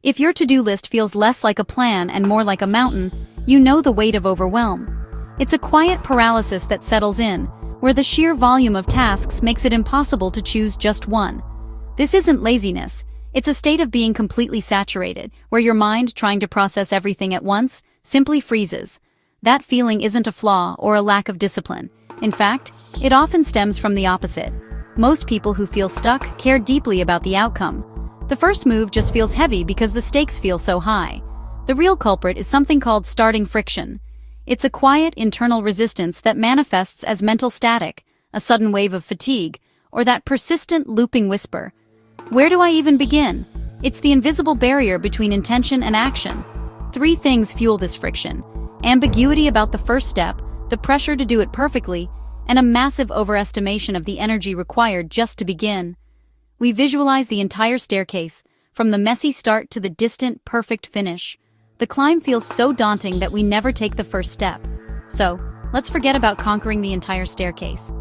If your to-do list feels less like a plan and more like a mountain, you know the weight of overwhelm. It's a quiet paralysis that settles in, where the sheer volume of tasks makes it impossible to choose just one. This isn't laziness, it's a state of being completely saturated, where your mind, trying to process everything at once, simply freezes. That feeling isn't a flaw or a lack of discipline. In fact, it often stems from the opposite. Most people who feel stuck care deeply about the outcome. The first move just feels heavy because the stakes feel so high. The real culprit is something called starting friction. It's a quiet internal resistance that manifests as mental static, a sudden wave of fatigue, or that persistent looping whisper. Where do I even begin? It's the invisible barrier between intention and action. 3 things fuel this friction: ambiguity about the first step, the pressure to do it perfectly, and a massive overestimation of the energy required just to begin. We visualize the entire staircase, from the messy start to the distant, perfect finish. The climb feels so daunting that we never take the first step. So, let's forget about conquering the entire staircase.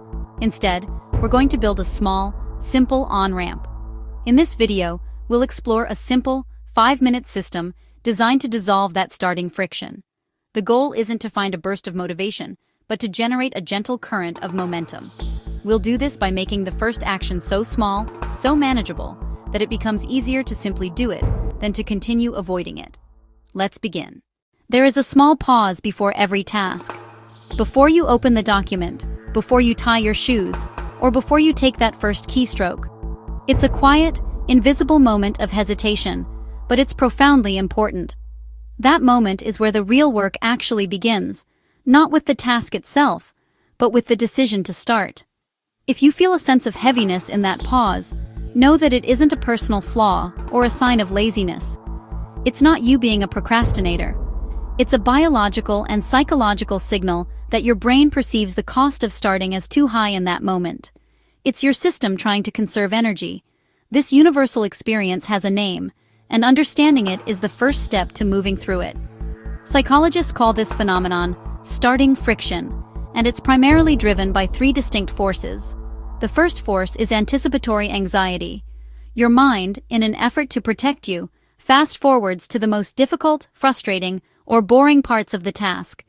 Instead, we're going to build a small, simple on-ramp. In this video, we'll explore a simple, 5-minute system designed to dissolve that starting friction. The goal isn't to find a burst of motivation, but to generate a gentle current of momentum. We'll do this by making the first action so small, so manageable, that it becomes easier to simply do it than to continue avoiding it. Let's begin. There is a small pause before every task. Before you open the document, before you tie your shoes, or before you take that first keystroke. It's a quiet, invisible moment of hesitation, but it's profoundly important. That moment is where the real work actually begins, not with the task itself, but with the decision to start. If you feel a sense of heaviness in that pause, know that it isn't a personal flaw or a sign of laziness. It's not you being a procrastinator. It's a biological and psychological signal that your brain perceives the cost of starting as too high in that moment. It's your system trying to conserve energy. This universal experience has a name, and understanding it is the first step to moving through it. Psychologists call this phenomenon starting friction, and it's primarily driven by 3 distinct forces. The first force is anticipatory anxiety. Your mind, in an effort to protect you, fast forwards to the most difficult, frustrating, or boring parts of the task.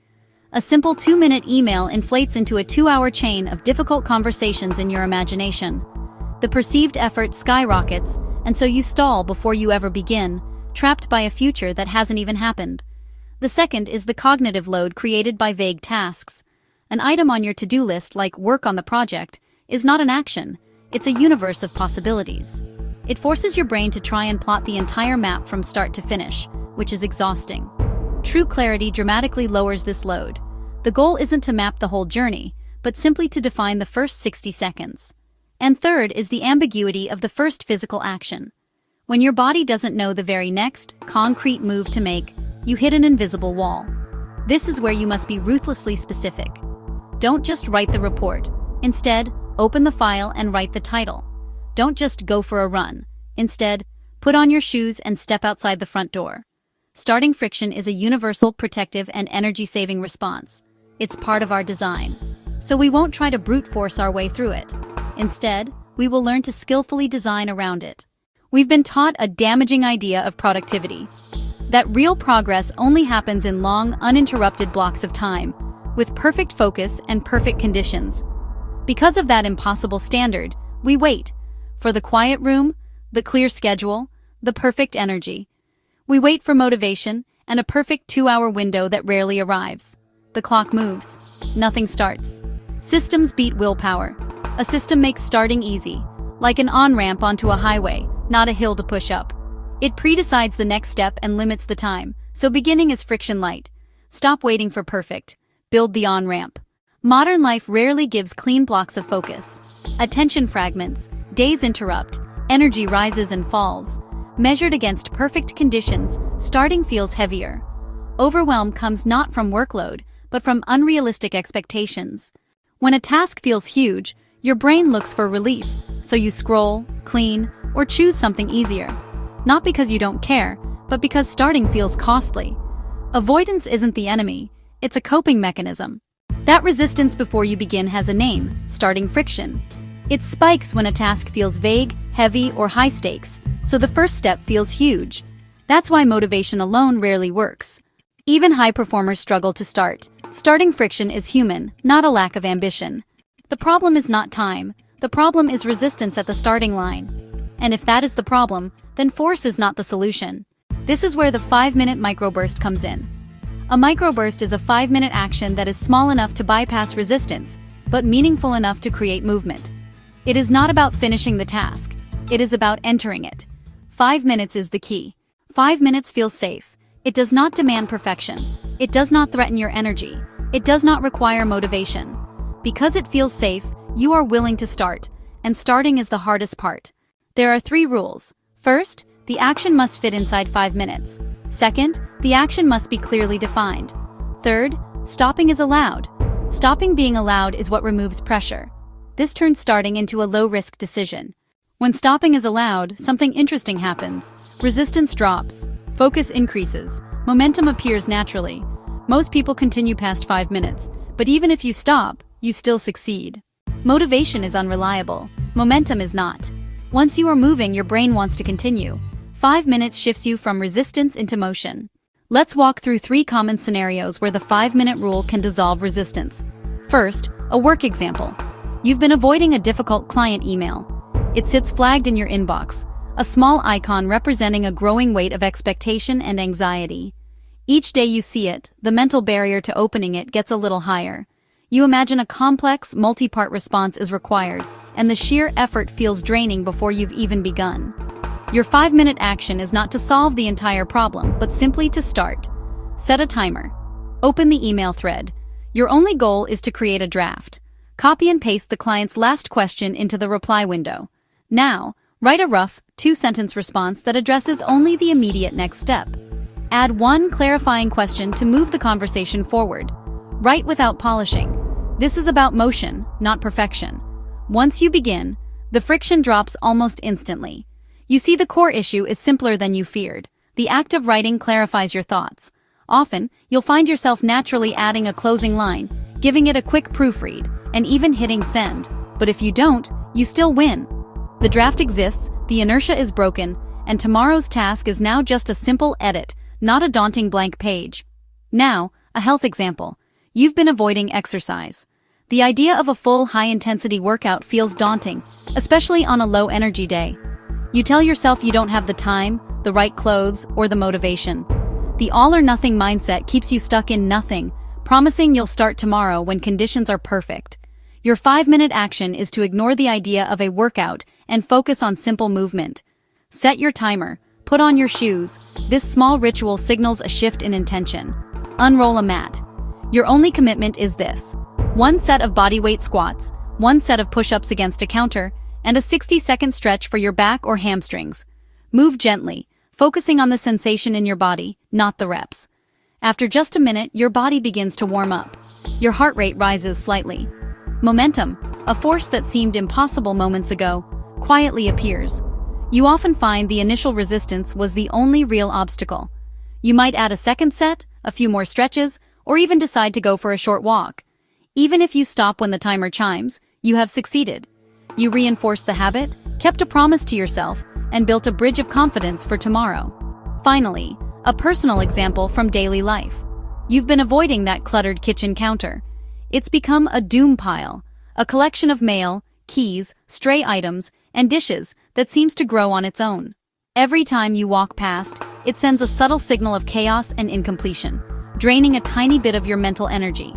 A simple 2-minute email inflates into a 2-hour chain of difficult conversations in your imagination. The perceived effort skyrockets, and so you stall before you ever begin, trapped by a future that hasn't even happened. The second is the cognitive load created by vague tasks. An item on your to-do list, like work on the project, is not an action, it's a universe of possibilities. It forces your brain to try and plot the entire map from start to finish, which is exhausting. True clarity dramatically lowers this load. The goal isn't to map the whole journey, but simply to define the first 60 seconds. And third is the ambiguity of the first physical action. When your body doesn't know the very next, concrete move to make, you hit an invisible wall. This is where you must be ruthlessly specific. Don't just write the report. Instead, open the file and write the title. Don't just go for a run. Instead, put on your shoes and step outside the front door. Starting friction is a universal, protective, and energy-saving response. It's part of our design. So we won't try to brute force our way through it. Instead, we will learn to skillfully design around it. We've been taught a damaging idea of productivity. That real progress only happens in long, uninterrupted blocks of time, with perfect focus and perfect conditions. Because of that impossible standard, we wait for the quiet room, the clear schedule, the perfect energy. We wait for motivation and a perfect 2-hour window that rarely arrives. The clock moves. Nothing starts. Systems beat willpower. A system makes starting easy, like an on-ramp onto a highway, not a hill to push up. It pre-decides the next step and limits the time, so beginning is friction light. Stop waiting for perfect. Build the on-ramp. Modern life rarely gives clean blocks of focus. Attention fragments, days interrupt, energy rises and falls. Measured against perfect conditions, starting feels heavier. Overwhelm comes not from workload, but from unrealistic expectations. When a task feels huge, your brain looks for relief, so you scroll, clean, or choose something easier. Not because you don't care, but because starting feels costly. Avoidance isn't the enemy, it's a coping mechanism. That resistance before you begin has a name: starting friction. It spikes when a task feels vague, heavy, or high stakes, so the first step feels huge. That's why motivation alone rarely works. Even high performers struggle to start. Starting friction is human, not a lack of ambition. The problem is not time. The problem is resistance at the starting line. And if that is the problem, then force is not the solution. This is where the 5-minute microburst comes in. A microburst is a 5-minute action that is small enough to bypass resistance, but meaningful enough to create movement. It is not about finishing the task. It is about entering it. 5 minutes is the key. 5 minutes feels safe. It does not demand perfection. It does not threaten your energy. It does not require motivation. Because it feels safe, you are willing to start, and starting is the hardest part. There are 3 rules. First, the action must fit inside 5 minutes. Second, the action must be clearly defined. Third, stopping is allowed. Stopping being allowed is what removes pressure. This turns starting into a low-risk decision. When stopping is allowed, something interesting happens. Resistance drops, focus increases, momentum appears naturally. Most people continue past 5 minutes, but even if you stop, you still succeed. Motivation is unreliable. Momentum is not. Once you are moving, your brain wants to continue. 5 minutes shifts you from resistance into motion. Let's walk through 3 common scenarios where the 5-minute rule can dissolve resistance. First, a work example. You've been avoiding a difficult client email. It sits flagged in your inbox, a small icon representing a growing weight of expectation and anxiety. Each day you see it, the mental barrier to opening it gets a little higher. You imagine a complex, multi-part response is required, and the sheer effort feels draining before you've even begun. Your 5-minute action is not to solve the entire problem, but simply to start. Set a timer. Open the email thread. Your only goal is to create a draft. Copy and paste the client's last question into the reply window. Now, write a rough, 2-sentence response that addresses only the immediate next step. Add 1 clarifying question to move the conversation forward. Write without polishing. This is about motion, not perfection. Once you begin, the friction drops almost instantly. You see, the core issue is simpler than you feared. The act of writing clarifies your thoughts. Often, you'll find yourself naturally adding a closing line, giving it a quick proofread, and even hitting send. But if you don't, you still win. The draft exists, the inertia is broken, and tomorrow's task is now just a simple edit, not a daunting blank page. Now, a health example. You've been avoiding exercise. The idea of a full, high-intensity workout feels daunting, especially on a low-energy day. You tell yourself you don't have the time, the right clothes, or the motivation. The all-or-nothing mindset keeps you stuck in nothing, promising you'll start tomorrow when conditions are perfect. Your 5-minute action is to ignore the idea of a workout and focus on simple movement. Set your timer. Put on your shoes. This small ritual signals a shift in intention. Unroll a mat. Your only commitment is this: 1 set of bodyweight squats, 1 set of push-ups against a counter, and a 60-second stretch for your back or hamstrings. Move gently, focusing on the sensation in your body, not the reps. After just a minute, your body begins to warm up. Your heart rate rises slightly. Momentum, a force that seemed impossible moments ago, quietly appears. You often find the initial resistance was the only real obstacle. You might add a second set, a few more stretches, or even decide to go for a short walk. Even if you stop when the timer chimes, you have succeeded. You reinforced the habit, kept a promise to yourself, and built a bridge of confidence for tomorrow. Finally, a personal example from daily life. You've been avoiding that cluttered kitchen counter. It's become a doom pile, a collection of mail, keys, stray items, and dishes that seems to grow on its own. Every time you walk past, it sends a subtle signal of chaos and incompletion, draining a tiny bit of your mental energy.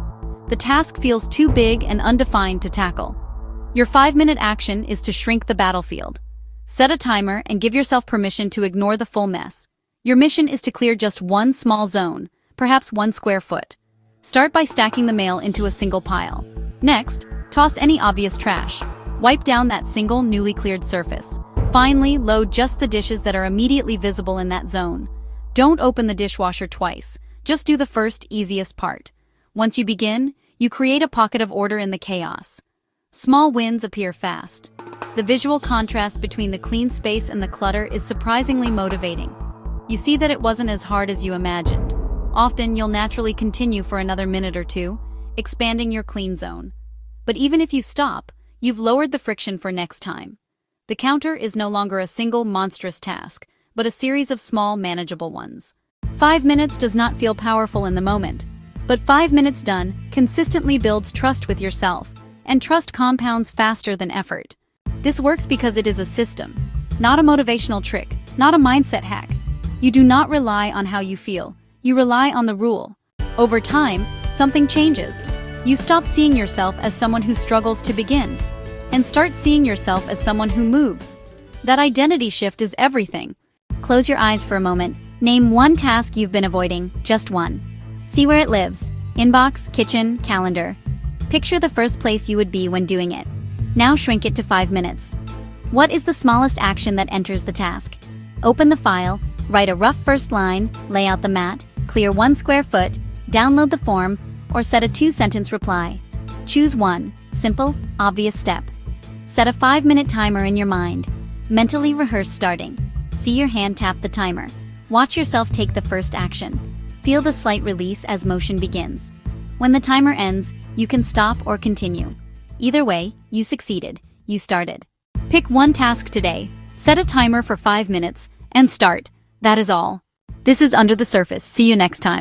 The task feels too big and undefined to tackle. Your 5-minute action is to shrink the battlefield. Set a timer and give yourself permission to ignore the full mess. Your mission is to clear just 1 small zone, perhaps 1 square foot. Start by stacking the mail into a single pile. Next, toss any obvious trash. Wipe down that single newly cleared surface. Finally, load just the dishes that are immediately visible in that zone. Don't open the dishwasher twice. Just do the first, easiest part. Once you begin, you create a pocket of order in the chaos. Small wins appear fast. The visual contrast between the clean space and the clutter is surprisingly motivating. You see that it wasn't as hard as you imagined. Often, you'll naturally continue for another minute or 2, expanding your clean zone. But even if you stop, you've lowered the friction for next time. The counter is no longer a single monstrous task, but a series of small, manageable ones. 5 minutes does not feel powerful in the moment, but 5 minutes done consistently builds trust with yourself, and trust compounds faster than effort. This works because it is a system, not a motivational trick, not a mindset hack. You do not rely on how you feel, you rely on the rule. Over time, something changes. You stop seeing yourself as someone who struggles to begin, and start seeing yourself as someone who moves. That identity shift is everything. Close your eyes for a moment. Name one task you've been avoiding, just one. See where it lives. Inbox, kitchen, calendar. Picture the first place you would be when doing it. Now shrink it to 5 minutes. What is the smallest action that enters the task? Open the file, write a rough first line, lay out the mat, clear 1 square foot, download the form, or set a 2-sentence reply. Choose one simple, obvious step. Set a 5-minute timer in your mind. Mentally rehearse starting. See your hand tap the timer. Watch yourself take the first action. Feel the slight release as motion begins. When the timer ends, you can stop or continue. Either way, you succeeded. You started. Pick one task today. Set a timer for 5 minutes and start. That is all. This is Under the Surface. See you next time.